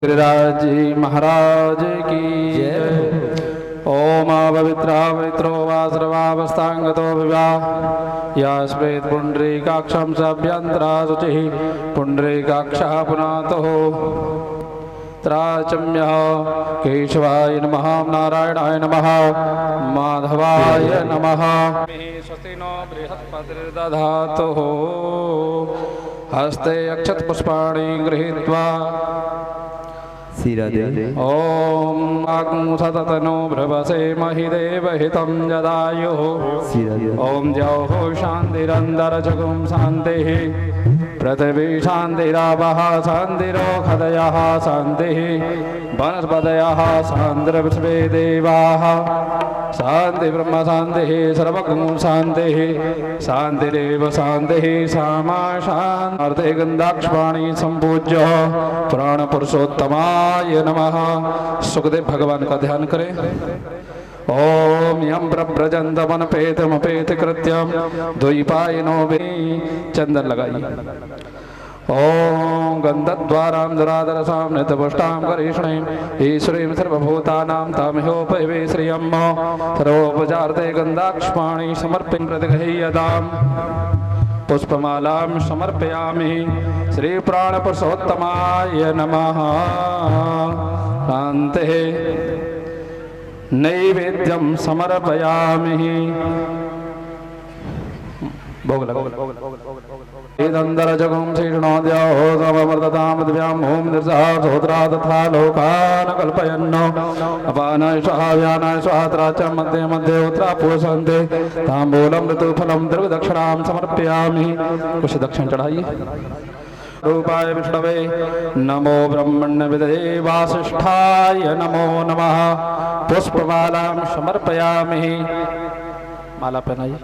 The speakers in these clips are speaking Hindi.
गिरिराज जी महाराज की जय। ओम पवित्रो वा सर्वावस्थांगतो विवाह यास्मेत् पुंडरीकाक्षं सभ्यंतरा शुचिः पुंडरीकाक्षः पुनातो त्राचम्यः केशवाय नमः नारायणाय नमः माधवाय नमः। स्वस्ति नो बृहस्पतिर्दधातु हस्ते अक्षत पुष्पाणि गृहीत्वा ओम सततनो भ्रवसे महिदेवहितं जदायुः ओम द्यौः शान्तिरन्तरजगुं शान्तिः पृथिवी शान्तिरापः शान्तिरोषधयः शान्तिः वनस्पतयः शान्तिर्विश्वे देवाः शान्ति ब्रह्म शान्तिः सर्वगुण शान्तिः शान्तिरेव शान्तिः सामा शान्ति गन्धाक्षपाणि सम्पूज्य प्राण पुरुषोत्तमाय नमः। सुखदेव भगवान का ध्यान करें। ओम यम प्रव्रजंत वनपेतमपेत कृत्यम द्वैपायनो वे चंदन लगाइए। ओम गंधद्वारां दुरादरसां नितपुष्टां करिष्णीं ईश्वरीं सर्वभूतानां तामहोपवे श्रियं सर्वोपचारते गन्धाक्षपाणि समर्पयन् प्रतिगृह्यताम् पुष्पमालां समर्पयामि। श्री प्राणपुरुषोत्तमाय नमः। शान्तिः। नैवेद्यं समर्पयामि। भोग लगा वेदंदरजगुं शीर्णोद्यहो समवर्ततां दिव्यां ओम निर्सह सोत्रा तथा लोकान् कल्पयन्नो अपानाय स्वाहा व्यानाय स्वाहा त्राचं मध्ये मध्ये उत्तरा पूषन्ते ताम्बूलं ऋतुफलं द्रव्यदक्षिणां समर्पयामि। कुछ दक्षिण चढ़ाइए। रूपाय विष्णवे नमो ब्रह्मण्यविदये वासिष्ठाय नमो नमः। पुष्पमालां समर्पयामि। माला पहनाइए।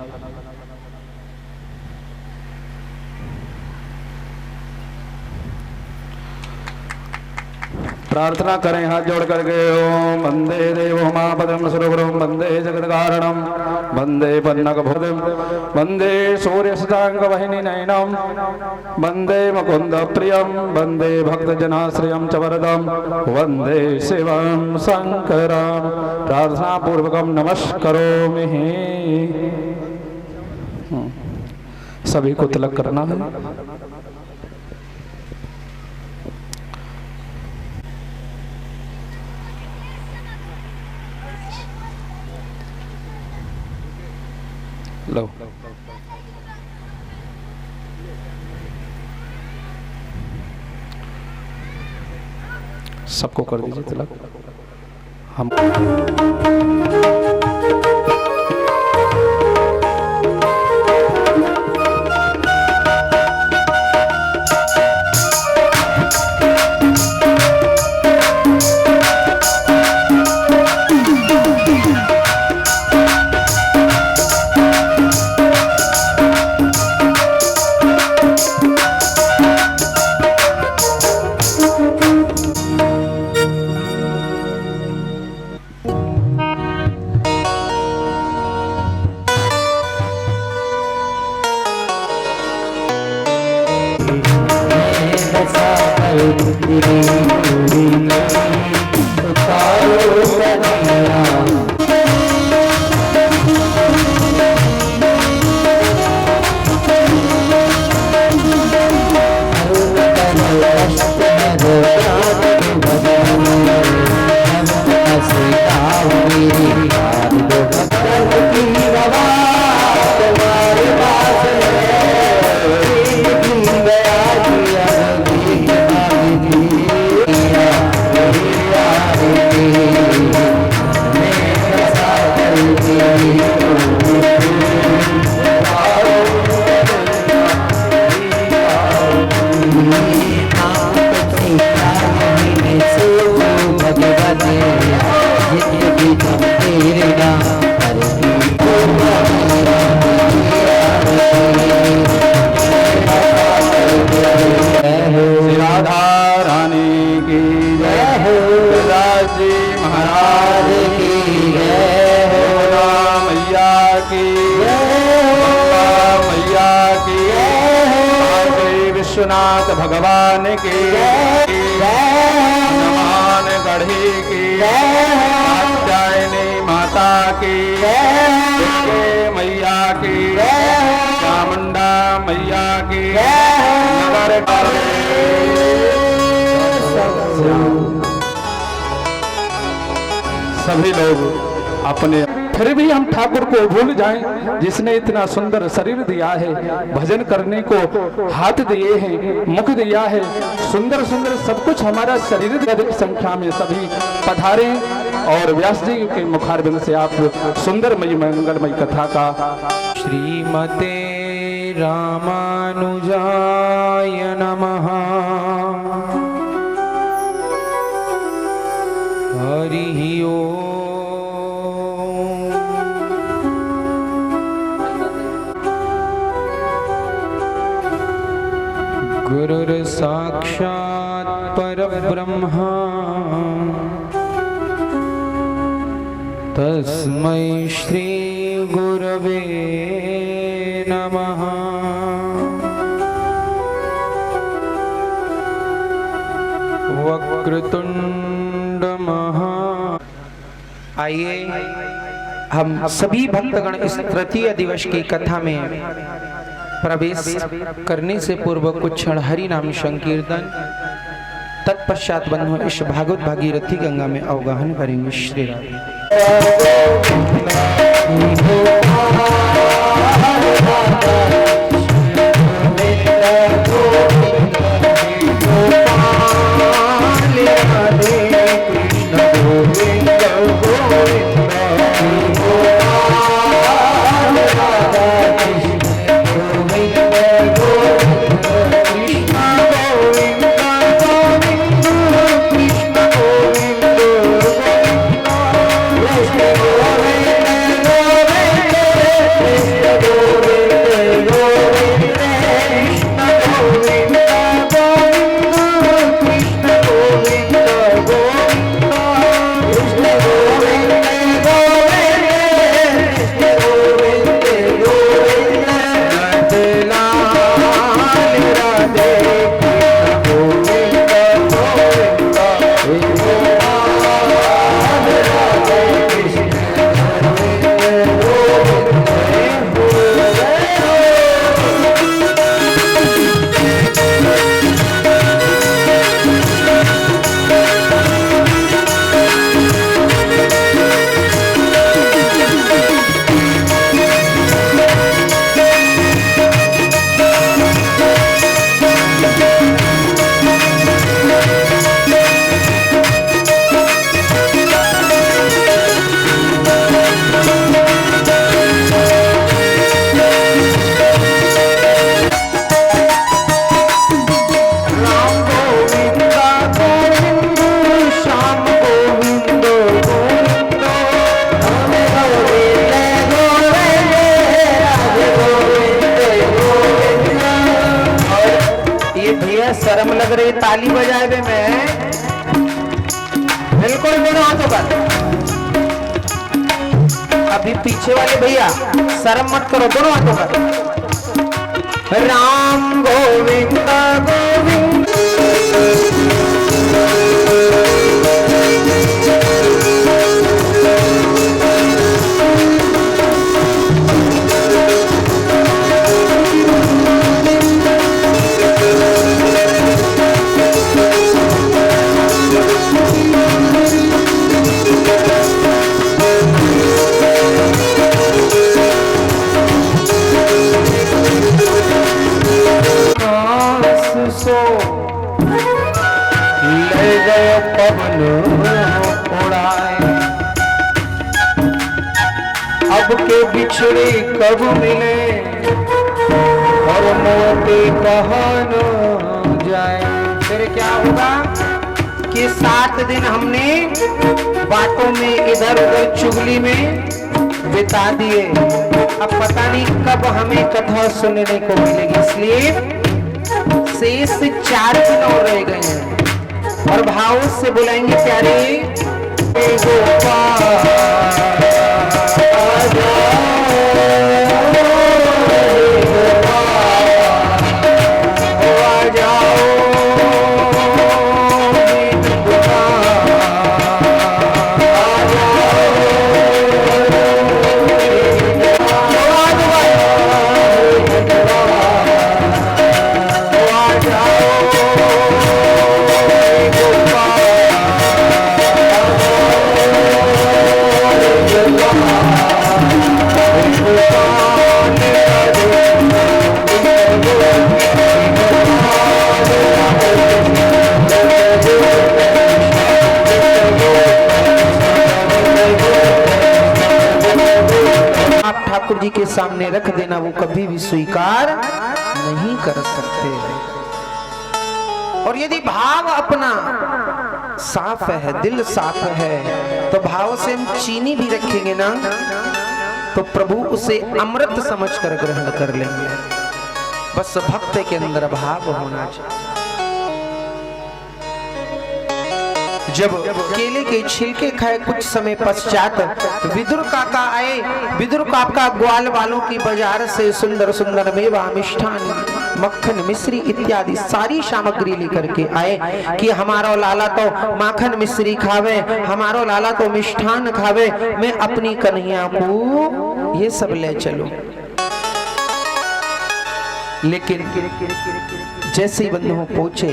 प्रार्थना करें हाथ जोड़ करके। ओम वंदे देवो मापदम सुरवरम वंदे जगत कारणम वंदे पन्नक भोदम वंदे सूर्य शतांग वाहिनी नयनम वंदे मुकुंद प्रियम वंदे भक्त जनाश्रयम च वरदम वंदे शिवम शंकरम। प्रार्थना पूर्वकम नमस्करोमि। सभी को तिलक करना है। लो सबको कर दीजिए तिलक। हम विश्वनाथ भगवान की जय। कात्यायनी माता की, दुर्गे मैया की, चामुंडा मैया की, नगर सभी लोग अपने, फिर भी हम ठाकुर को भूल जाएं जिसने इतना सुंदर शरीर दिया है, भजन करने को हाथ दिए हैं, मुख दिया है, सुंदर सुंदर सब कुछ हमारा शरीर, अधिक संख्या में सभी पधारे और व्यास जी के मुखारबिंद से आप सुंदरमयी मंगलमयी कथा का। श्रीमते रामानुजाय नमः। हरि ओम। गुरुर्साक्षात् परब्रह्मा तस्मै श्री गुरवे नमः। वक्रतुंड महा। आइए हम सभी भक्तगण इस तृतीय दिवस की कथा में प्रवेश करने से पूर्व कुछ क्षण हरि नाम संकीर्तन, तत्पश्चात बंधु इस भागवत भागीरथी गंगा में अवगाहन करेंगे। श्री राधे। शर्म लग रही ताली बजाए में बिल्कुल दोनों हाथों पर। अभी पीछे वाले भैया शर्म मत करो, दोनों हाथों पर। राम गोविंद गोविंद ले गए पवन उड़ाए, अब के बिछड़े कब मिले और मोटे कहाँ न जाए। फिर क्या होगा कि 7 दिन हमने बातों में इधर उधर चुगली में बिता दिए, अब पता नहीं कब हमें कथा सुनने को मिलेगी। इसलिए शेष 4 दिन और रह गए हैं और भाव से बुलाएंगे प्यारे ठाकुर जी के सामने रख देना वो कभी भी स्वीकार नहीं कर सकते। और यदि भाव अपना साफ है, दिल साफ है, तो भाव से हम चीनी भी रखेंगे ना तो प्रभु उसे अमृत समझकर ग्रहण कर लेंगे। बस भक्त के अंदर भाव होना चाहिए। जब केले के छिलके खाए कुछ समय पश्चात विदुर काका आए। विदुर काका ग्वाल वालों की बाजार से सुंदर सुंदर मेवा, मिष्ठान, मक्खन, मिश्री इत्यादि सारी सामग्री लेकर के आए कि हमारो लाला तो माखन मिश्री खावे, हमारो लाला तो मिष्ठान खावे, मैं अपनी कन्हैया को ये सब ले चलूं। लेकिन जैसे ही बंधुओं पहुंचे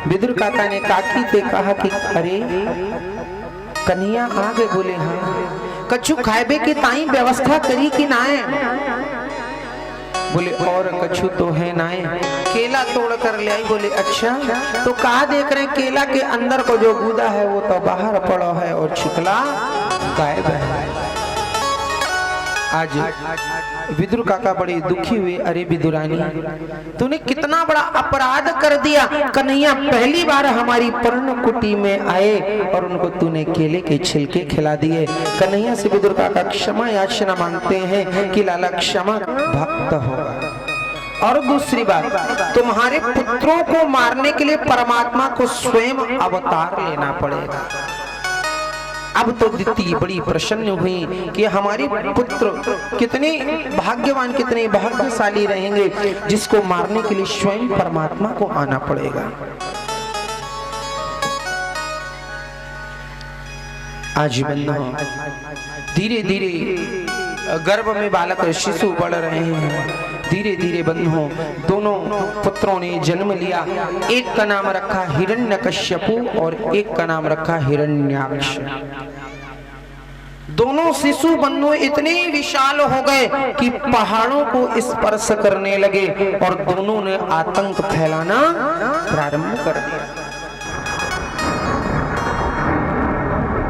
विदुर काका ने काकी से कहा कि अरे कन्हैया आ गए। बोले हाँ। कछु खाएबे की ताई व्यवस्था करी कि ना है? बोले और कछु तो है ना है, केला तोड़ कर ले आई। बोले अच्छा, तो कहा देख रहे केला के अंदर को जो गूदा है वो तो बाहर पड़ा है और छिकला गायब है। आज विदुर काका बड़े दुखी हुए। अरे विदुरानी, तूने कितना बड़ा अपराध कर दिया। कन्हैया पहली बार हमारी पर्ण कुटी में आए और उनको तूने केले के छिलके खिला दिए। कन्हैया से विदुर काका क्षमा याचना मांगते हैं कि लाला क्षमा, भक्त होगा। और दूसरी बात, तुम्हारे पुत्रों को मारने के लिए परमात्मा को स्वयं अवतार लेना पड़ेगा। अब तो दिति बड़ी प्रसन्न हुई कि हमारी पुत्र कितने भाग्यवान, कितने भाग्यशाली रहेंगे जिसको मारने के लिए स्वयं परमात्मा को आना पड़ेगा। आज बंधुओं धीरे धीरे गर्भ में बालक शिशु बढ़ रहे हैं। धीरे धीरे बंधुओं दोनों पुत्रों ने जन्म लिया। एक का नाम रखा हिरण्यकश्यपु और एक का नाम रखा हिरण्याक्ष। दोनों शिशु बंधु इतने विशाल हो गए कि पहाड़ों को स्पर्श करने लगे और दोनों ने आतंक फैलाना प्रारंभ कर दिया।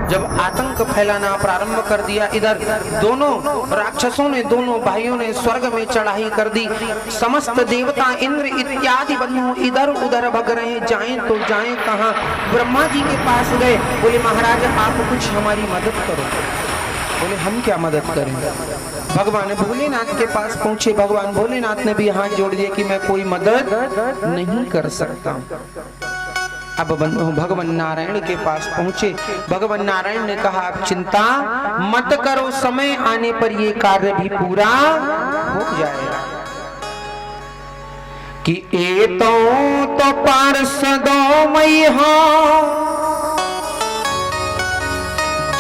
जब आतंक फैलाना प्रारंभ कर दिया, इधर दोनों राक्षसों ने, दोनों भाइयों ने स्वर्ग में चढ़ाई कर दी। समस्त देवता, इंद्र इत्यादि बंधु इधर उधर भग रहे, जाएं तो जाएं कहां। ब्रह्मा जी के पास गए, बोले महाराज आप कुछ हमारी मदद करो। बोले हम क्या मदद करें? भगवान भोलेनाथ के पास पहुंचे। भगवान भोलेनाथ ने भी हाथ जोड़ दिया कि मैं कोई मदद नहीं कर सकता। अब भगवान नारायण के पास पहुंचे। भगवान नारायण ने कहा आप चिंता मत करो, समय आने पर ये कार्य भी पूरा हो जाएगा। कि ए तो पार्षदों मई हो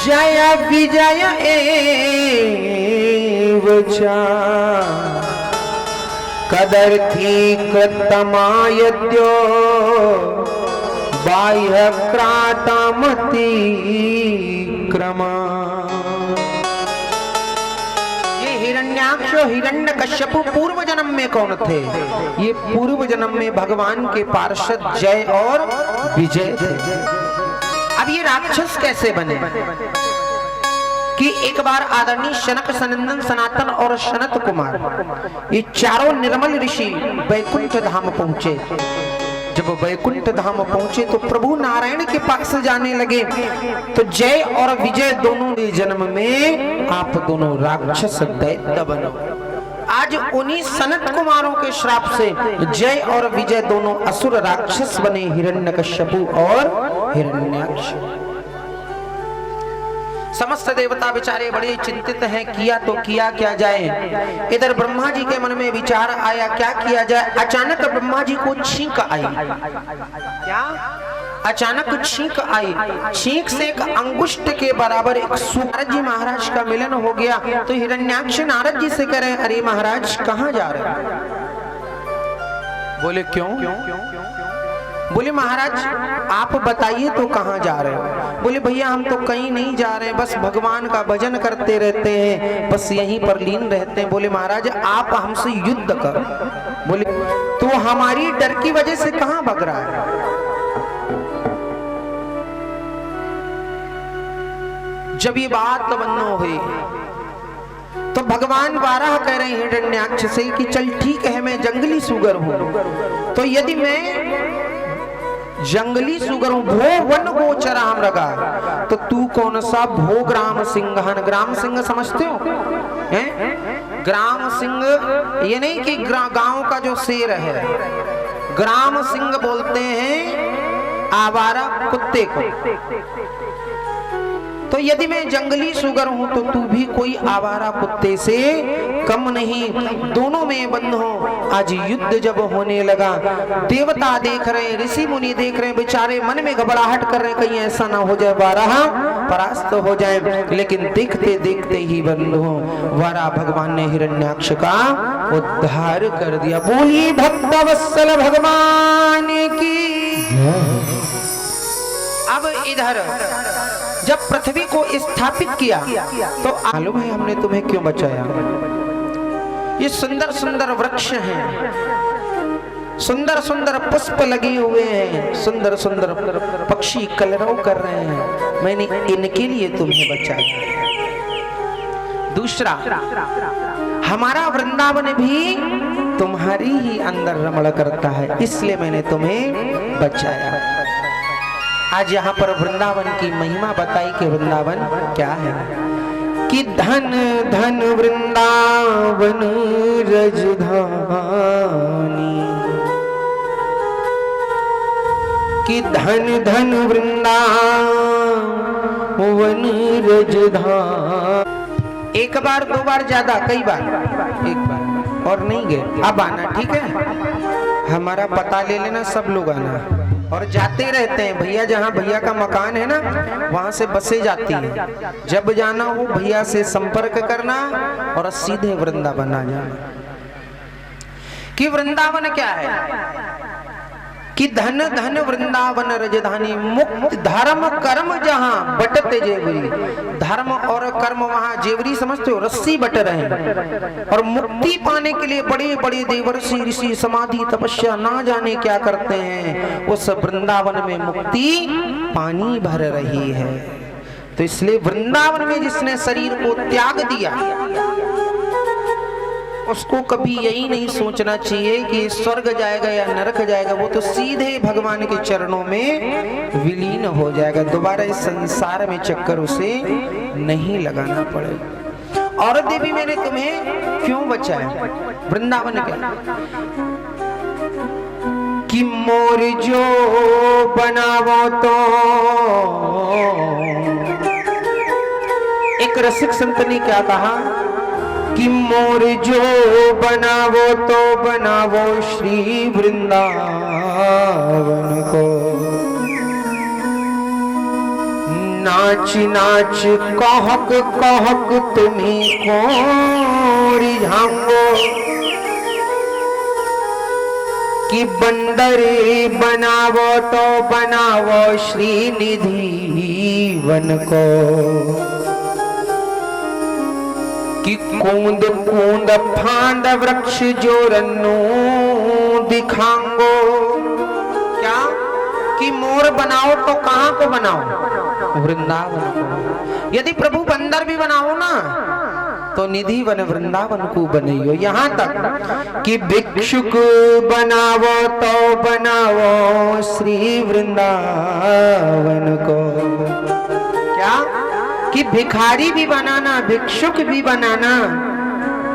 जय विजय एवचा कदर थी कृतमायद्यो बाह्य क्रातमति क्रमा। ये हिरण्याक्ष हिरण्यकश्यप पूर्व जन्म में कौन थे? ये पूर्व जन्म में भगवान के पार्षद जय और विजय थे। अब ये राक्षस कैसे बने? कि एक बार आदरणीय शनक, सनंदन, सनातन और सनत कुमार ये चारों निर्मल ऋषि वैकुंठ धाम पहुंचे। जब वैकुंठ धाम पहुंचे तो प्रभु नारायण के पास जाने लगे। तो जय और विजय दोनों जन्म में आप दोनों राक्षस दैत्य बनो। आज उन्हीं सनत कुमारों के श्राप से जय और विजय दोनों असुर राक्षस बने, हिरण्यकश्यपु और हिरण्याक्ष। समस्त देवता बेचारे बड़े चिंतित हैं, किया तो किया क्या जाए। इधर ब्रह्मा जी के मन में विचार आया क्या किया जाए। अचानक ब्रह्मा जी को छींक आई। क्या? अचानक छींक आई। छींक से एक अंगुष्ठ के बराबर एक नारद जी महाराज का मिलन हो गया। तो हिरण्याक्ष नारद जी से कह रहे अरे महाराज कहाँ जा रहे हैं? बोले क्यों? बोले महाराज आप बताइए तो कहाँ जा रहे हो? बोले भैया हम तो कहीं नहीं जा रहे हैं, बस भगवान का भजन करते रहते हैं, बस यहीं पर लीन रहते हैं। बोले महाराज आप हमसे युद्ध करो। बोले तो हमारी डर की वजह से कहाँ भग रहा है? जब ये बात बंद हुई तो भगवान बारह कह रहे हैं हिरण्याक्ष से कि चल ठीक है मैं जंगली सुगर हूं, तो यदि मैं जंगली सुगर हूं, भो वन गोचर हम रगा, तो तू कौन सा भो ग्राम सिंह। ग्राम सिंह समझते हो हैं? ग्राम सिंह ये नहीं कि गांव का जो शेर है, ग्राम सिंह बोलते हैं आवारा कुत्ते को। तो यदि मैं जंगली सुगर हूं तो तू भी कोई आवारा कुत्ते से कम नहीं, दोनों में बंद हो। आज युद्ध जब होने लगा, देवता देख रहे हैं, ऋषि मुनि देख रहे हैं, बेचारे मन में घबराहट कर रहे हैं कहीं ऐसा ना हो जाए बारह परास्त हो जाए, लेकिन देखते देखते ही बंद हो। वारा भगवान ने हिरण्याक्ष का उद्धार कर दिया। बोली भक्तवत्सल भगवान की। अब इधर जब पृथ्वी को स्थापित किया तो मालूम है हमने तुम्हें क्यों बचाया? ये सुंदर सुंदर वृक्ष हैं, सुंदर सुंदर पुष्प लगे हुए हैं, सुंदर सुंदर पक्षी कलरव कर रहे हैं, मैंने इनके लिए तुम्हें बचाया। दूसरा, हमारा वृंदावन भी तुम्हारी ही अंदर रमण करता है, इसलिए मैंने तुम्हें बचाया। आज यहाँ पर वृंदावन की महिमा बताई कि वृंदावन क्या है, कि धन धन वृंदावन रजधानी, कि धन धन वृंदावन रजधानी। एक बार दो बार ज्यादा, कई बार, एक बार और नहीं गए। अब आना ठीक है, हमारा पता ले लेना, सब लोग आना और जाते रहते हैं। भैया जहाँ भैया का मकान है ना, वहां से बसें जाती हैं, जब जाना हो भैया से संपर्क करना और सीधे वृंदावन आ जाना। कि वृंदावन क्या है, कि धन धन वृंदावन रजधानी, मुक्त धर्म कर्म जहां बटत जेवरी, धर्म और कर्म वहां जेवरी समझते हो, रस्सी बट रहे हैं। और मुक्ति पाने के लिए बड़े बड़े देवर्षि ऋषि समाधि तपस्या ना जाने क्या करते हैं, उस वृंदावन में मुक्ति पानी भर रही है। तो इसलिए वृंदावन में जिसने शरीर को त्याग दिया उसको कभी यही नहीं सोचना चाहिए कि स्वर्ग जाएगा या नरक जाएगा, वो तो सीधे भगवान के चरणों में विलीन हो जाएगा। दोबारा इस संसार में चक्कर उसे नहीं लगाना पड़ेगा। और देवी मैंने तुम्हें क्यों बचाया? वृंदावन के कि मोर जो बनावो तो, एक रसिक संत ने क्या कहा कि मोर जो बनावो तो बनावो श्री वृंदावन को, नाच नाच कहक कहक तुम्हें को रिझांगो, कि बंदरे बनावो तो बनावो श्री निधि वन को, कि कूंद कूंद फांद वृक्ष जो रन्नू दिखांगो। क्या? कि मोर बनाओ तो कहां को बनाओ? वृंदावन को। यदि प्रभु बंदर भी बनाओ ना तो निधि वन वृंदावन को बनाइयो। यहाँ तक कि भिक्षुक बनावो तो बनावो श्री वृंदावन को। क्या? कि भिखारी भी बनाना, भिक्षुक भी बनाना,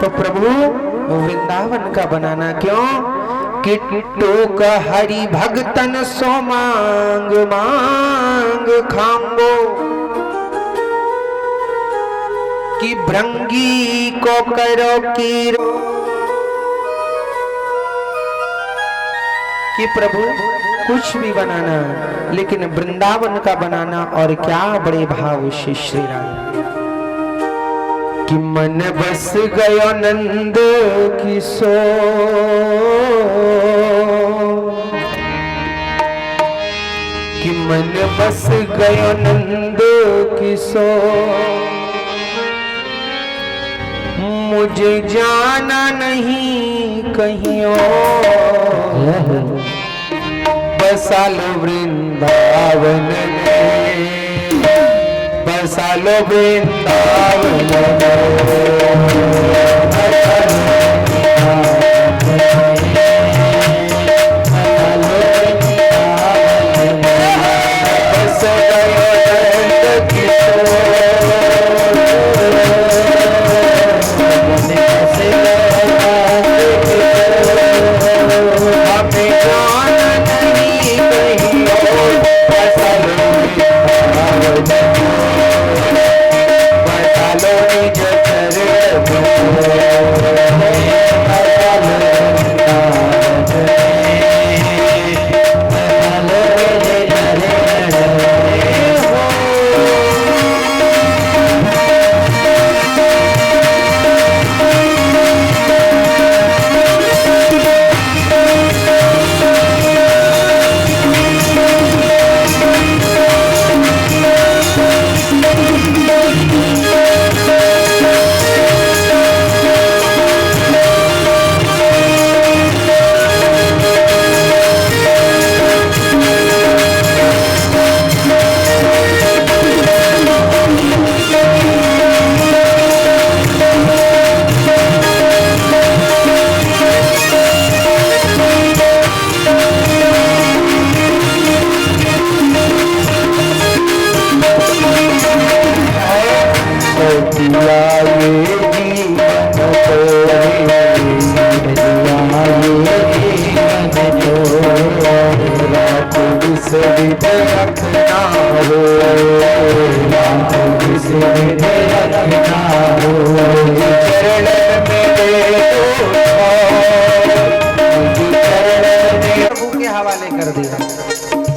तो प्रभु वृंदावन का बनाना। क्यों? कि टोक हरि भगतन सो मांग मांग खांगो, कि भृंगी को करो कीरो, कि प्रभु कुछ भी बनाना लेकिन वृंदावन का बनाना। और क्या बड़े भाव से श्री राम, कि मन बस गयो नंद किशोर, कि मन बस गयो नंद किशोर, मुझे जाना नहीं कहीं और, बसा लो वृंदावन में, बसा लो लो वृंदावन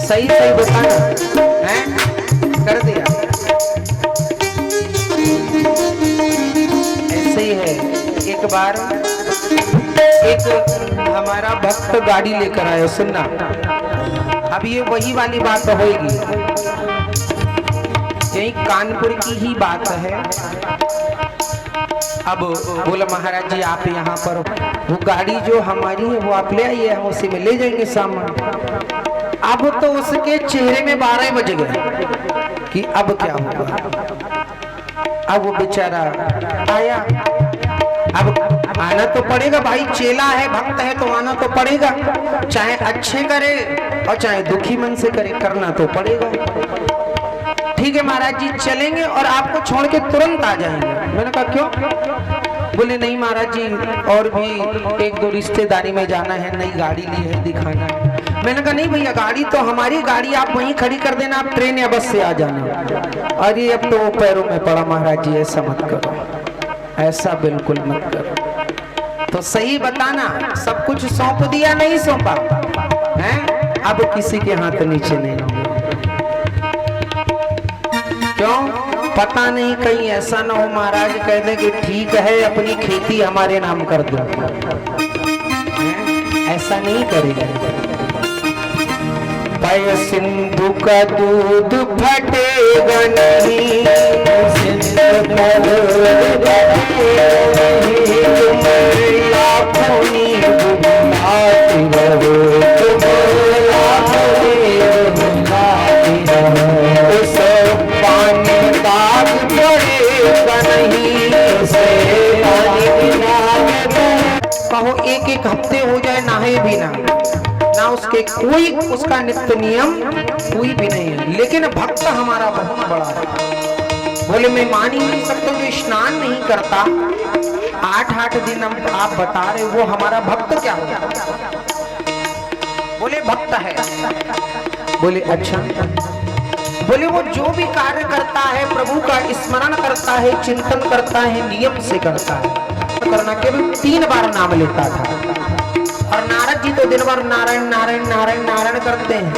सही सही बताना है, कर दिया। ऐसे ही है। एक बार एक हमारा भक्त गाड़ी लेकर आया, सुनना अब ये वही वाली बात होगी, यही कानपुर की ही बात है। अब बोला महाराज जी आप यहाँ पर वो गाड़ी जो हमारी है वो आप ले आइए, हम उसी में ले जाएंगे सामान। अब तो उसके चेहरे में 12 बज गए कि अब क्या होगा। अब वो बेचारा आया, अब आना तो पड़ेगा भाई, चेला है भक्त है तो आना तो पड़ेगा, चाहे अच्छे करे और चाहे दुखी मन से करे, करना तो पड़ेगा। ठीक है महाराज जी चलेंगे और आपको छोड़ के तुरंत आ जाएंगे। मैंने कहा क्यों? बोले नहीं महाराज जी और भी 1-2 रिश्तेदारी में जाना है, नई गाड़ी ली है दिखाना है। मैंने कहा नहीं भैया गाड़ी तो हमारी गाड़ी, आप वहीं खड़ी कर देना, आप ट्रेन या बस से आ जाना। अरे अब तो पैरों में पड़ा महाराज जी, ऐसा मत करो, ऐसा बिल्कुल मत करो। तो सही बताना, सब कुछ सौंप दिया नहीं सौंपा है, अब किसी के हाथ नीचे नहीं होंगे। क्यों? पता नहीं कहीं ऐसा ना हो महाराज कह दे कि ठीक है अपनी खेती हमारे नाम कर दो, ऐसा नहीं करेगा। पय सिंधु का दूध फटेगा नहीं, कहो 1-1 हफ्ते हो जाए नहाए भी ना उसके कोई उसका नित्य नियम कोई भी नहीं है, लेकिन भक्त हमारा बहुत बड़ा है। बोले मैं मान ही नहीं सकता जो स्नान नहीं करता 8-8 दिन आप बता रहे वो हमारा भक्त क्या होगा? बोले भक्त है। बोले अच्छा, बोले वो जो भी कार्य करता है प्रभु का स्मरण करता है, चिंतन करता है, नियम से करता है। करना केवल 3 बार नाम लेता था, और नारद जी तो दिन भर नारायण नारायण नारायण नारायण करते हैं,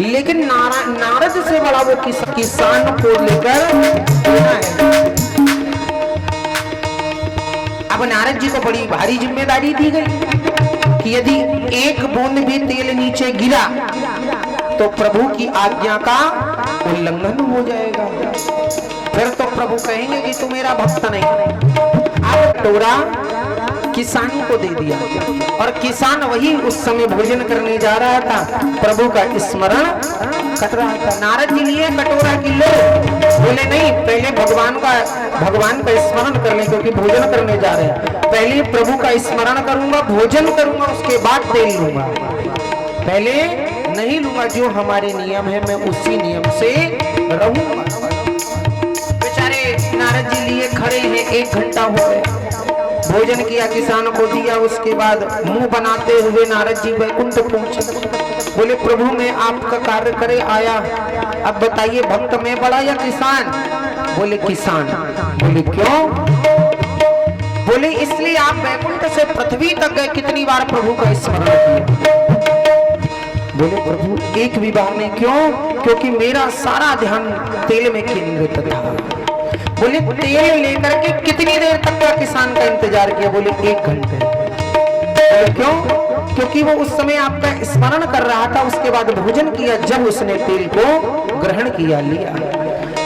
लेकिन नारद से बड़ा वो किसान को लेकर है। अब नारद जी को बड़ी भारी जिम्मेदारी दी गई कि यदि 1 बूंद भी तेल नीचे गिरा तो प्रभु की आज्ञा का उल्लंघन हो जाएगा, फिर तो प्रभु कहेंगे कि तू मेरा भक्त नहीं। अब टोरा किसान को दे दिया। और किसान वही उस समय भोजन करने जा रहा था, प्रभु का स्मरण कर रहा था। नारद जी लिए कटोरा की लो, बोले नहीं, पहले भगवान का स्मरण कर ले, क्योंकि भोजन करने जा रहे हैं। पहले प्रभु का स्मरण करूंगा, भोजन करूंगा, उसके बाद तेल लूंगा, पहले नहीं लूंगा। जो हमारे नियम है मैं उसी नियम से रहूंगा। बेचारे नारद जी लिए खड़े हैं, 1 घंटा हो गए, भोजन किया, किसान को दिया, उसके बाद मुंह बनाते हुए नारद जी वैकुंठ पहुंचे। बोले प्रभु मैं आपका कार्य करे आया, अब बताइए भक्त में बड़ा या किसान? बोले किसान। बोले क्यों? बोले इसलिए आप वैकुंठ से पृथ्वी तक गए, कितनी बार प्रभु का स्मरण किया? बोले प्रभु एक भी बार नहीं। क्यों? क्योंकि मेरा सारा ध्यान तेल में केंद्रित था। बोले तेल लेकर के कितनी देर तक का किसान का इंतजार किया? बोले 1 घंटे। बोले क्यों? क्योंकि वो उस समय आपका स्मरण कर रहा था, उसके बाद भोजन किया, जब उसने तेल को ग्रहण किया, लिया।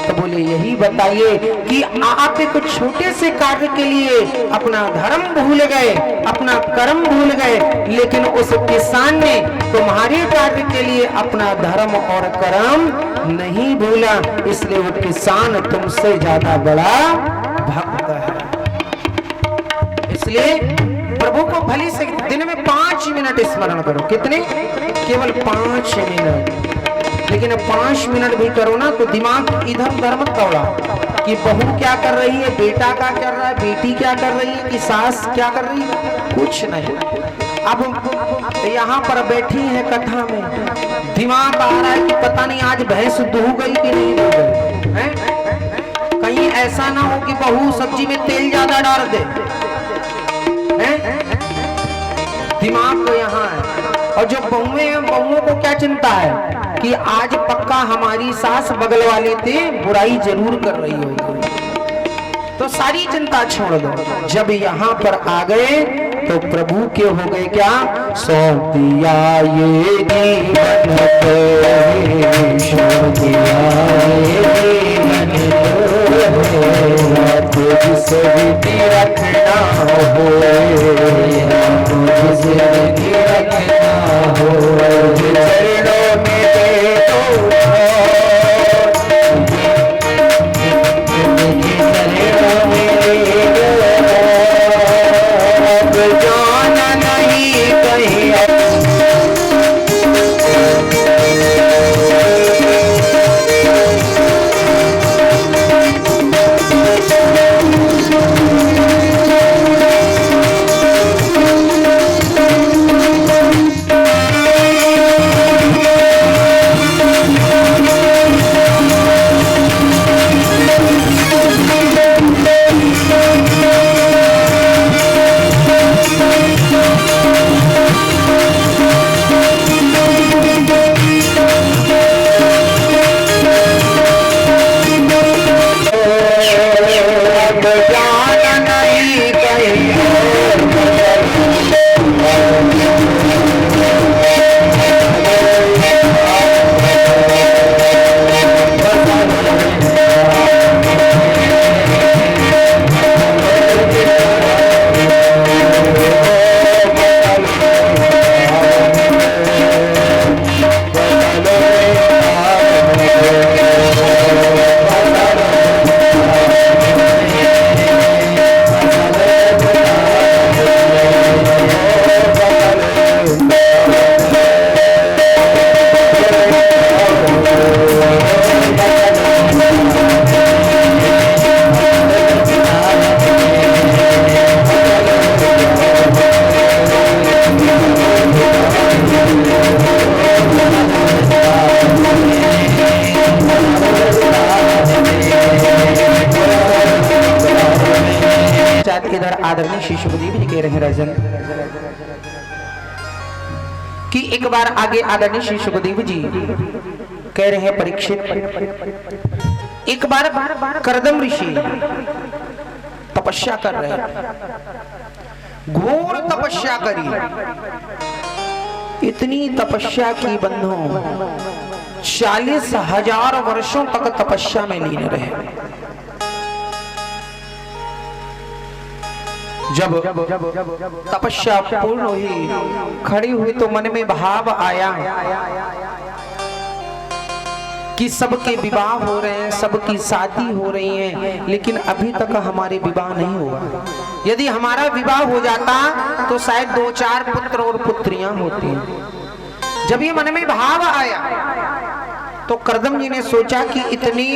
तो बोले यही बताइए कि आप एक छोटे से कार्य के लिए अपना धर्म भूल गए, अपना कर्म भूल गए, लेकिन उस किसान ने तुम्हारे कार्य के लिए अपना धर्म और कर्म नहीं भूला, इसलिए वो किसान तुमसे ज्यादा बड़ा भक्त है। इसलिए प्रभु को भली से दिन में 5 मिनट स्मरण करो। कितने? केवल 5 मिनट। लेकिन 5 मिनट भी करो ना तो दिमाग इधर उधर मत दौड़ा कि बहू क्या कर रही है, बेटा क्या कर रहा है, बेटी क्या कर रही है, कि सास क्या कर रही है, कुछ नहीं। अब यहाँ पर बैठी है कथा में, दिमाग आ रहा है कि पता नहीं आज भैंस दूह गई कि नहीं दूह गई है? कहीं ऐसा ना हो कि बहू सब्जी में तेल ज्यादा डाल दे, है? दिमाग तो यहाँ है। और जो बहुएं हैं, बहुओं को क्या चिंता है कि आज पक्का हमारी सास बगल वाले थे बुराई जरूर कर रही होगी, तो सारी चिंता छोड़ दो। जब यहाँ पर आ गए तो प्रभु के हो गए क्या? सौंप दिया ये जीवन को, सौंप दिया ये जीवन को, तुझसे भी रखना हो, तुझसे भी रखना हो, चरणों में दे दो, जाना नहीं कहीं। इधर आदरणीय श्री सुखदेव जी कह रहे हैं राजन कि एक बार आगे आदरणीय श्री सुखदेव जी कह रहे हैं परीक्षित, एक बार करदम ऋषि तपस्या कर रहे हैं, घोर तपस्या करी, इतनी तपस्या की बंधुओं 40,000 वर्षों तक तपस्या में लीन रहे। जब तपस्या पूर्ण हुई, खड़ी हुई तो मन में भाव आया कि सबके विवाह हो रहे हैं, सबकी शादी हो रही है, लेकिन अभी तक हमारे विवाह नहीं हुआ। यदि हमारा विवाह हो जाता तो शायद 2-4 पुत्र और पुत्रियां होती। जब ये मन में भाव आया तो करदम जी ने सोचा कि इतनी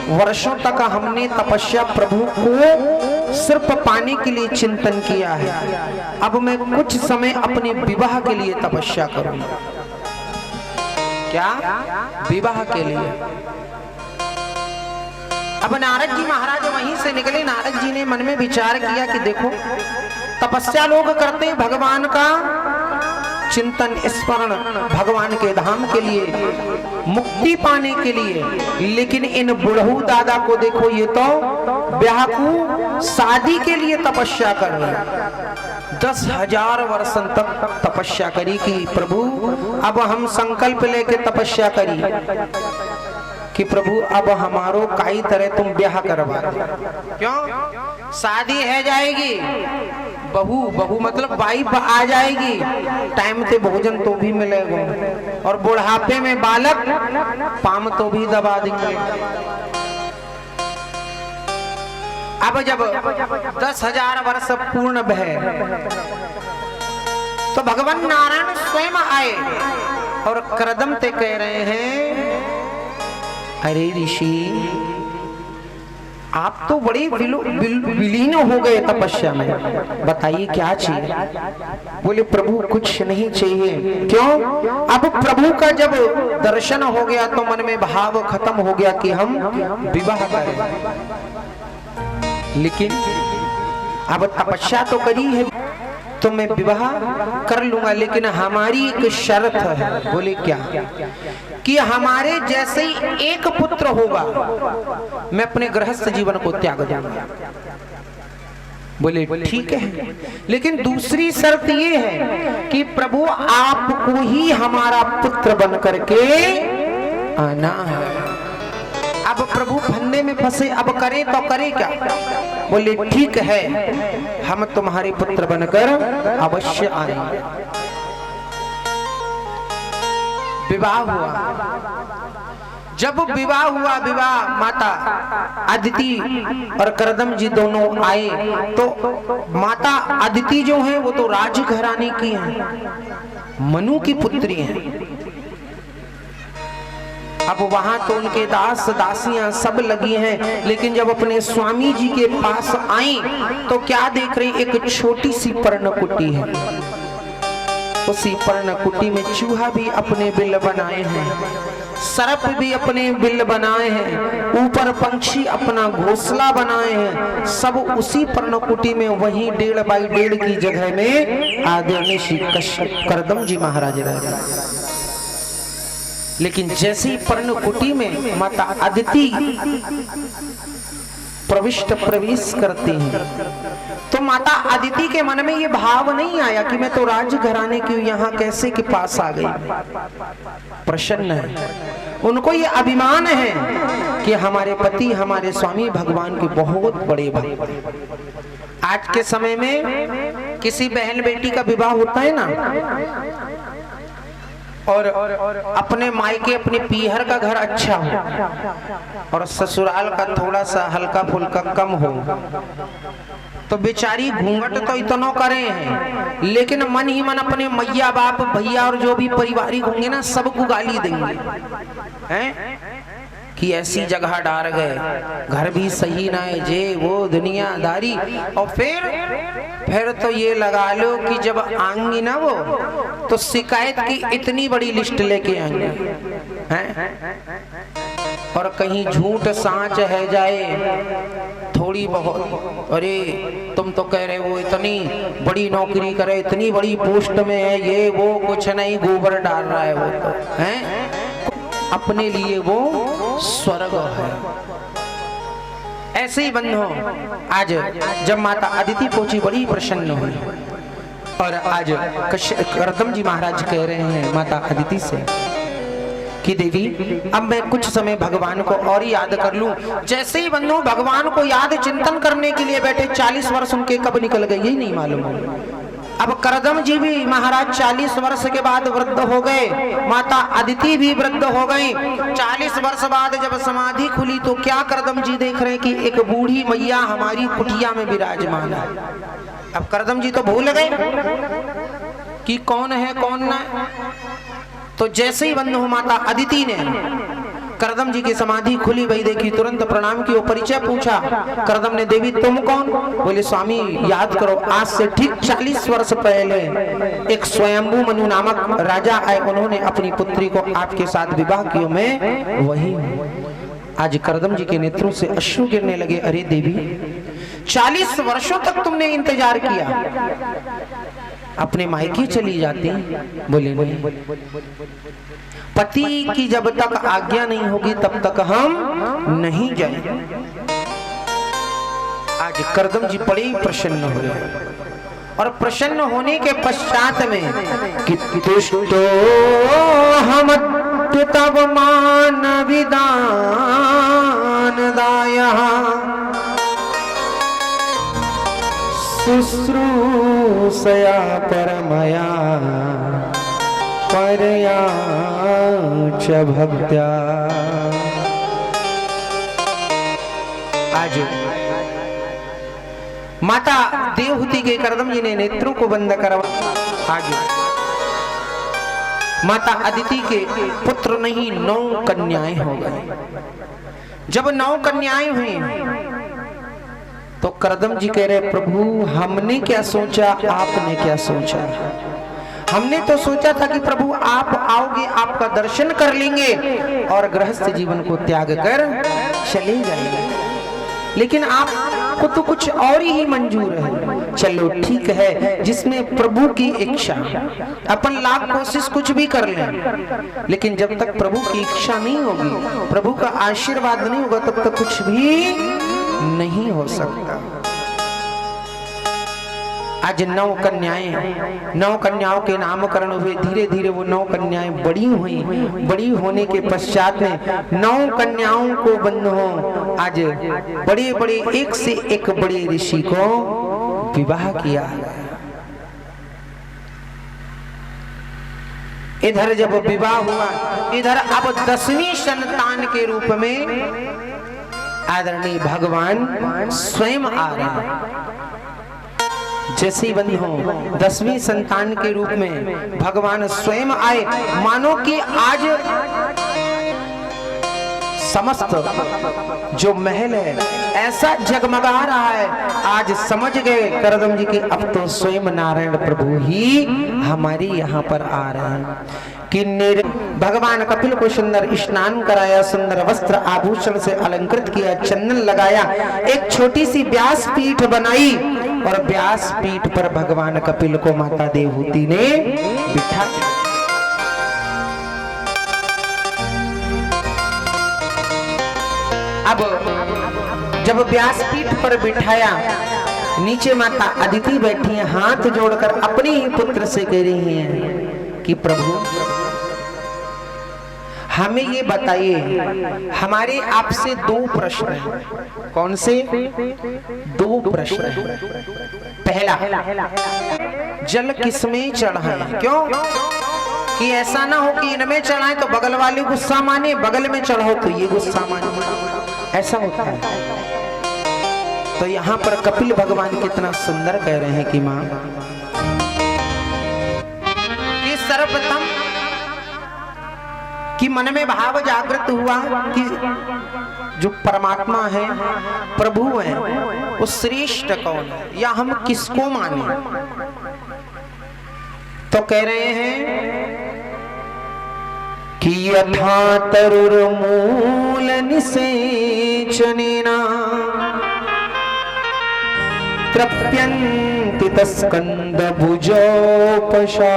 वर्षों तक हमने तपस्या प्रभु को सिर्फ पाने के लिए चिंतन किया है, अब मैं कुछ समय अपने विवाह के लिए तपस्या करूंगा। क्या? विवाह के लिए। अब नारद जी महाराज वहीं से निकले। नारद जी ने मन में विचार किया कि देखो, तपस्या लोग करते हैं भगवान का चिंतन स्मरण, भगवान के धाम के लिए, मुक्ति पाने के लिए, लेकिन इन बुढ़ऊ दादा को देखो, ये तो ब्याह को शादी के लिए तपस्या कर रहे हैं। 10,000 वर्ष तक तपस्या करी कि प्रभु अब हम संकल्प लेके तपस्या करी कि प्रभु अब हमारो काई तरह तुम ब्याह करवा। क्यों? शादी है जाएगी, बहू मतलब वाइफ आ जाएगी, टाइम से भोजन तो भी मिलेगा, और बुढ़ापे में बालक पाम तो भी दबा देंगे। अब जब 10,000 वर्ष पूर्ण भय तो भगवान नारायण स्वयं आए और करदम ते कह रहे हैं, अरे ऋषि आप तो बड़े विलीन हो गए तपस्या में, बताइए क्या चाहिए? बोले प्रभु कुछ नहीं चाहिए। क्यों? अब प्रभु का जब दर्शन हो गया तो मन में भाव खत्म हो गया कि हम विवाह करें, लेकिन अब तपस्या तो करी है तो मैं विवाह कर लूंगा, लेकिन हमारी एक शर्त है। बोले क्या? कि हमारे जैसे ही एक पुत्र होगा मैं अपने गृहस्थ जीवन को त्याग दूंगा। बोले ठीक है, लेकिन दूसरी शर्त ये है कि प्रभु आपको ही हमारा पुत्र बन करके आना है। अब प्रभु फंदे में फंसे, अब करे तो करे क्या? बोले ठीक है, हम तुम्हारे पुत्र बनकर अवश्य आएंगे। विवाह हुआ। जब विवाह हुआ, विवाह माता अदिति और करदम जी दोनों आए तो माता अदिति जो है वो तो राजघराने की हैं, मनु की पुत्री हैं। अब वहां तो उनके दास दासियां सब लगी हैं, लेकिन जब अपने स्वामी जी के पास आई तो क्या देख रही? एक छोटी सी पर्णकुटी है। उसी पर्णकुटी में चूहा भी अपने बिल बनाए हैं, सर्प भी अपने बिल बनाए हैं, ऊपर पंछी अपना घोंसला बनाए हैं। सब उसी पर्णकुटी में, वहीं 1.5 बाई 1.5 की जगह में आदरणीय श्री करदम जी महाराज रहते हैं। लेकिन जैसी पर्णकुटी में माता अदिति प्रवेश करती हैं तो माता अदिति के मन में ये भाव नहीं आया कि मैं तो राजघराने की यहाँ कैसे के पास आ गई। प्रसन्न है, उनको ये अभिमान है कि हमारे पति, हमारे स्वामी भगवान के बहुत बड़े भक्त। आज के समय में किसी बहन बेटी का विवाह होता है ना, और अपने मायके अपने पीहर का घर अच्छा हो और ससुराल का थोड़ा सा हल्का फुल्का कम हो, तो बेचारी घूंघट तो इतना करे हैं, लेकिन मन ही मन अपने मैया बाप भैया और जो भी परिवारिक होंगे ना सबको गाली देंगे हैं कि ऐसी जगह डार गए, घर भी सही ना है, जे वो दुनियादारी। और फिर तो ये लगा लो कि जब आएंगी ना वो तो शिकायत की इतनी बड़ी लिस्ट लेके आएंगे हैं, और कहीं झूठ सांच है जाए थोड़ी बहुत, अरे तुम तो कह रहे हो इतनी बड़ी नौकरी करे, इतनी बड़ी पोस्ट में है, ये वो कुछ नहीं, गोबर डाल रहा है वो तो हैं, अपने लिए वो स्वर्ग है। ऐसे ही बंधो, आज जब माता अदिति पहुंची बड़ी प्रसन्न हुई, और आज करदम जी महाराज कह रहे हैं माता अदिति से कि देवी अब मैं कुछ समय भगवान को और ही याद कर लूं। जैसे ही बंधु भगवान को याद चिंतन करने के लिए बैठे 40 वर्ष उनके कब निकल गए यही नहीं मालूम। अब करदम जी भी महाराज 40 वर्ष के बाद वृद्ध हो गए, माता अदिति भी वृद्ध हो गई। 40 वर्ष बाद जब समाधि खुली तो क्या करदम जी देख रहे हैं कि एक बूढ़ी मैया हमारी कुटिया में विराजमान है। अब करदम जी तो भूल गए कि कौन है कौन न। तो जैसे ही बंधु माता अदिति ने करदम जी की समाधि खुली, वही देखी तुरंत प्रणाम की, परिचय पूछा। करदम ने देवी तुम कौन? बोले स्वामी याद करो आज से ठीक 40 वर्ष पहले एक स्वयंभू मनु नामक राजा आए, उन्होंने अपनी पुत्री को आपके साथ विवाह किया, मैं वही आज करदम जी के नेत्रों से अश्रु गिरने लगे। अरे देवी 40 वर्षों तक तुमने इंतजार किया, अपने मायके चली जाती? बोले नहीं, पति की जब तक आज्ञा नहीं होगी तब तक हम नहीं जाएंगे। आज करदम जी बड़े प्रसन्न हुए और प्रसन्न होने के पश्चात में कि तुष्टो हम तब मान विदान दाया शुश्रूषया परमया परया च भक्त्या। आज माता देवहूति के करदम जी ने नेत्रों को बंद करवा। आगे माता अदिति के पुत्र नहीं 9 कन्याएं हो गए। जब 9 कन्याएं हुई तो करदम जी कह रहे प्रभु हमने क्या सोचा, आपने क्या सोचा? हमने तो सोचा था कि प्रभु आप आओगे, आपका दर्शन कर लेंगे और गृहस्थ जीवन को त्याग कर चले जाएंगे, लेकिन आपको तो कुछ और ही मंजूर है। चलो ठीक है, जिसमें प्रभु की इच्छा, अपन लाख कोशिश कुछ भी कर लें, लेकिन जब तक प्रभु की इच्छा नहीं होगी, प्रभु का आशीर्वाद नहीं होगा, तब तक कुछ भी नहीं हो सकता। आज 9 कन्याओं के नामकरण हुए। धीरे धीरे वो 9 कन्याएं बड़ी हुई। बड़ी होने के पश्चात में 9 कन्याओं को बंधुओं आज बड़े बड़े एक से एक बड़े ऋषि को विवाह किया। इधर जब विवाह हुआ, इधर अब 10वीं संतान के रूप में आदरणीय भगवान स्वयं आ रहे हैं। जैसे बंधु 10वीं संतान के रूप में भगवान स्वयं आए, मानो कि आज समस्त जो महल है ऐसा जगमगा रहा है। आज समझ गए करदम जी की अब तो स्वयं नारायण प्रभु ही हमारी यहाँ पर आ रहे हैं। कि भगवान कपिल को सुंदर स्नान कराया, सुंदर वस्त्र आभूषण से अलंकृत किया, चंदन लगाया, एक छोटी सी व्यास पीठ बनाई और व्यास पीठ पर भगवान कपिल को माता देवहूति ने बिठा दिया। अब जब व्यास पीठ पर बिठाया, नीचे माता अदिति बैठी है, हाथ जोड़कर अपने ही पुत्र से कह रही हैं कि प्रभु हमें ये बताइए, हमारे आपसे 2 प्रश्न हैं। कौन से 2 प्रश्न हैं? पहला, जल किसमें चढ़ाएं? क्यों कि ऐसा ना हो कि इनमें चढ़ाएं तो बगल वाले गुस्सा माने, बगल में चढ़ाओ तो ये गुस्सा माने, ऐसा होता है। तो यहाँ पर कपिल भगवान कितना सुंदर कह रहे हैं कि मां कि सर्वप्रथम कि मन में भाव जागृत हुआ कि जो परमात्मा है, प्रभु है, वो श्रेष्ठ कौन है या हम किसको माने? तो कह रहे हैं कि यथा तरुर्मूल निसेचनेना तृप्यन्ति तस्कंद भुजोपशाखा।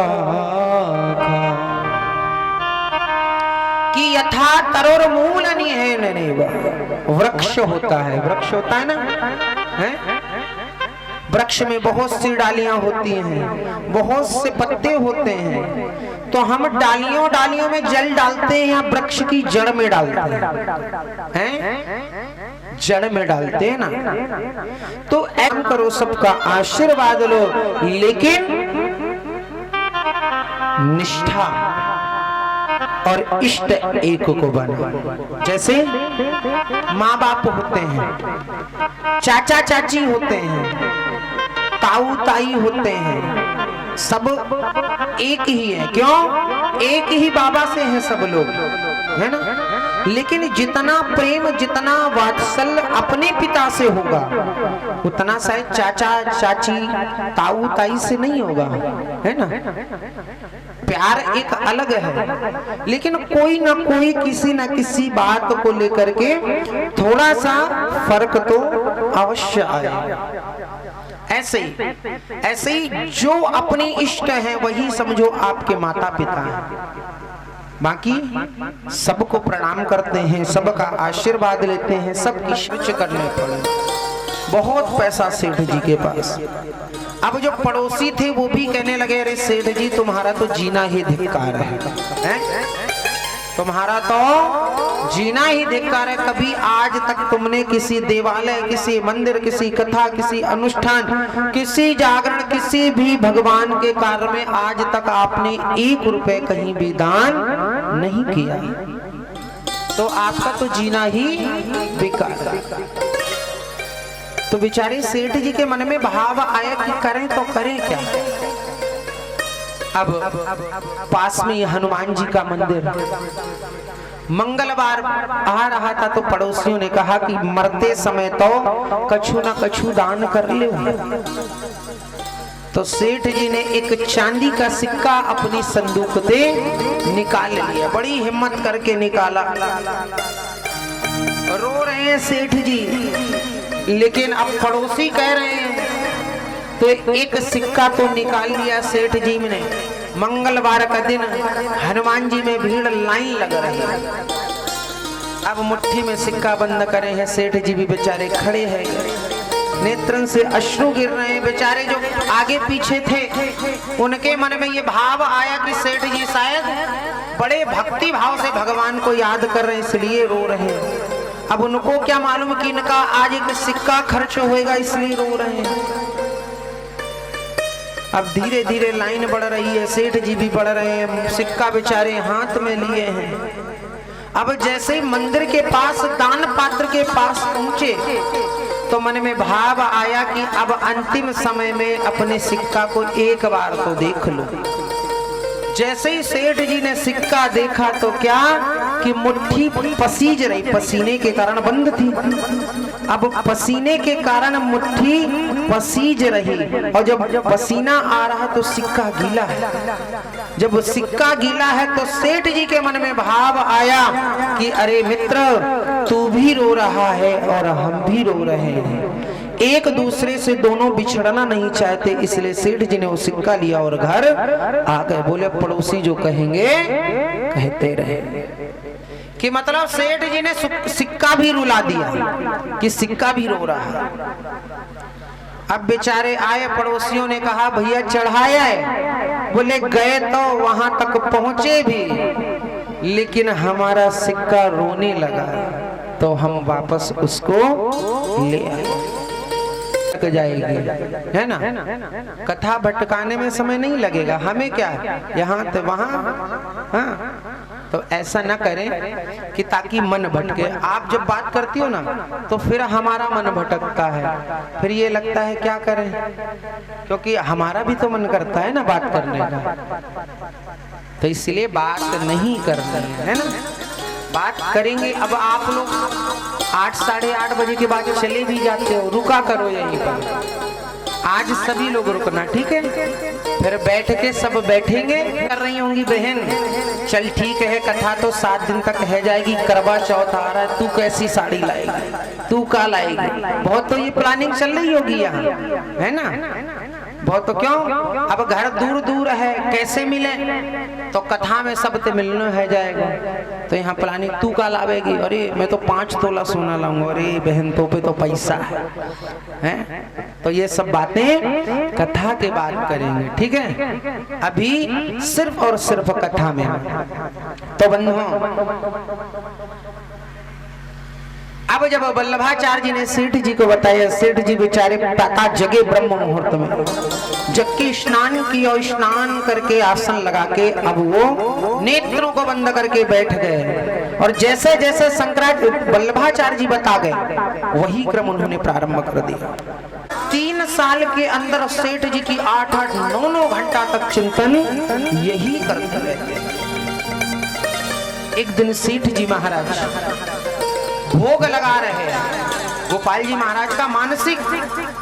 कि यथा तरुर्मूल निहेननेव, वृक्ष होता है, वृक्ष होता है ना, है? वृक्ष में बहुत सी डालियां होती हैं, बहुत से पत्ते होते हैं। तो हम डालियों डालियों में जल डालते हैं या वृक्ष की जड़ में डालते हैं? जड़ में डालते हैं ना। तो ऐसा करो, सबका आशीर्वाद लो, लेकिन निष्ठा और इष्ट एक को बनो। जैसे माँ बाप होते हैं, चाचा चाची होते हैं, ताऊ ताई होते हैं, सब एक ही है। क्यों? एक ही बाबा से हैं सब लोग, है ना। लेकिन जितना प्रेम, जितना वात्सल्य अपने पिता से होगा, उतना शायद चाचा चाची ताऊ ताई से नहीं होगा, है ना। प्यार एक अलग है, लेकिन कोई ना कोई किसी ना किसी बात को लेकर के थोड़ा सा फर्क तो अवश्य आए। ऐसे ही जो अपने इष्ट हैं वही समझो आपके माता पिता हैं। बाकी सबको प्रणाम करते हैं, सबका आशीर्वाद लेते हैं, सबकी सर्च करने पड़े। बहुत पैसा सेठ जी के पास। अब जो पड़ोसी थे वो भी कहने लगे, अरे सेठ जी तुम्हारा तो जीना ही धिक्कार है, तुम्हारा तो जीना ही धिक्कार है। कभी आज तक तुमने किसी देवालय, किसी मंदिर, किसी कथा, किसी अनुष्ठान, किसी जागरण, किसी भी भगवान के कार्य में आज तक आपने 1 रुपए कहीं भी दान नहीं किया, तो आपका तो जीना ही बेकार है। तो बेचारे सेठ जी के मन में भाव आया कि करें तो करें क्या। अब पास में हनुमान जी का मंदिर, मंगलवार आ रहा था, तो पड़ोसियों ने कहा कि मरते समय तो कछु न कछु दान कर ले। तो सेठ जी ने एक चांदी का सिक्का अपनी संदूक से निकाल लिया, बड़ी हिम्मत करके निकाला। रो रहे हैं सेठ जी, लेकिन अब पड़ोसी कह रहे हैं, तो एक सिक्का तो निकाल लिया सेठ जी ने। मंगलवार का दिन हनुमान जी में भीड़, लाइन लग रही है। अब मुट्ठी में सिक्का बंद करे हैं, सेठ जी भी बेचारे खड़े हैं, नेत्रन से अश्रु गिर रहे हैं। बेचारे जो आगे पीछे थे उनके मन में ये भाव आया कि सेठ जी शायद बड़े भक्ति भाव से भगवान को याद कर रहे हैं, इसलिए रो रहे हैं। अब उनको क्या मालूम कि इनका आज एक सिक्का खर्च होएगा, इसलिए रो रहे हैं। अब धीरे धीरे लाइन बढ़ रही है, सेठ जी भी बढ़ रहे हैं, सिक्का बेचारे हाथ में लिए हैं। अब जैसे ही मंदिर के पास, दान पात्र के पास पहुंचे, तो मन में भाव आया कि अब अंतिम समय में अपने सिक्का को एक बार तो देख लो। जैसे ही सेठ जी ने सिक्का देखा तो क्या कि मुट्ठी पसीज रही, पसीने के कारण बंद थी। अब पसीने के कारण मुट्ठी पसीज रही, और जब पसीना आ रहा तो सिक्का गीला है। जब सिक्का गीला है तो सेठ जी के मन में भाव आया कि अरे मित्र, तू भी रो रहा है और हम भी रो रहे हैं, एक दूसरे से दोनों बिछड़ना नहीं चाहते, इसलिए सेठ जी ने वो सिक्का लिया और घर आ गए। बोले पड़ोसी जो कहेंगे कहते रहे, कि मतलब सेठ जी ने सिक्का भी रुला दिया कि सिक्का भी रो रहा है। अब बेचारे आए, पड़ोसियों ने कहा भैया चढ़ाया है। बोले गए तो वहां तक पहुंचे भी, लेकिन हमारा सिक्का रोने लगा, तो हम वापस उसको ले आए। जाएगी, है ना। कथा भटकाने में समय नहीं लगेगा, हमें क्या यहाँ तो वहाँ। हाँ, तो ऐसा ना करें कि ताकि मन भटके। आप जब बात करती हो ना तो फिर हमारा मन भटकता है, फिर ये लगता है क्या करें, क्योंकि हमारा भी तो मन करता है ना बात करने का, तो इसलिए बात नहीं करनी है ना। बात करेंगे। अब आप लोग 8 साढ़े 8 बजे के बाद चले भी जाते हो, रुका करो यहीं पर। आज सभी लोग रुकना, ठीक है। फिर बैठ के सब बैठेंगे। कर रही होंगी बहन, चल ठीक है, कथा तो 7 दिन तक है जाएगी, करवा चौथ आ रहा है, तू कैसी साड़ी लाएगी, तू क्या लाएगी, बहुत तो ये प्लानिंग चल रही होगी यहाँ, है ना। बहुत तो क्यों, अब घर दूर दूर है, कैसे मिले? तो कथा में सबसे मिलना है जाएगा। तो यहाँ प्लानिंग तू का लावेगी? अरे मैं तो 5 तोला सोना लाऊंगा। अरे बहन तो पे तो पैसा है। तो ये सब बातें कथा के बाद करेंगे, ठीक है? अभी सिर्फ और सिर्फ कथा में। तो बंधुओं, अब जब वल्लभाचार्य जी ने सेठ जी को बताया, सेठ जी बेचारे पता जगे ब्रह्म मुहूर्त में, जग के स्नान किया और स्नान करके आसन लगा के अब वो नेत्रों को बंद करके बैठ गए। और जैसे जैसे शंकराचार्य वल्लभाचार्य जी बता गए वही क्रम उन्होंने प्रारंभ कर दिया। 3 साल के अंदर सेठ जी की 8-8, 9-9 घंटा तक चिंतन यही करते रहते। एक दिन सेठ जी महाराज भोग लगा रहे हैं। गोपाल जी महाराज का मानसिक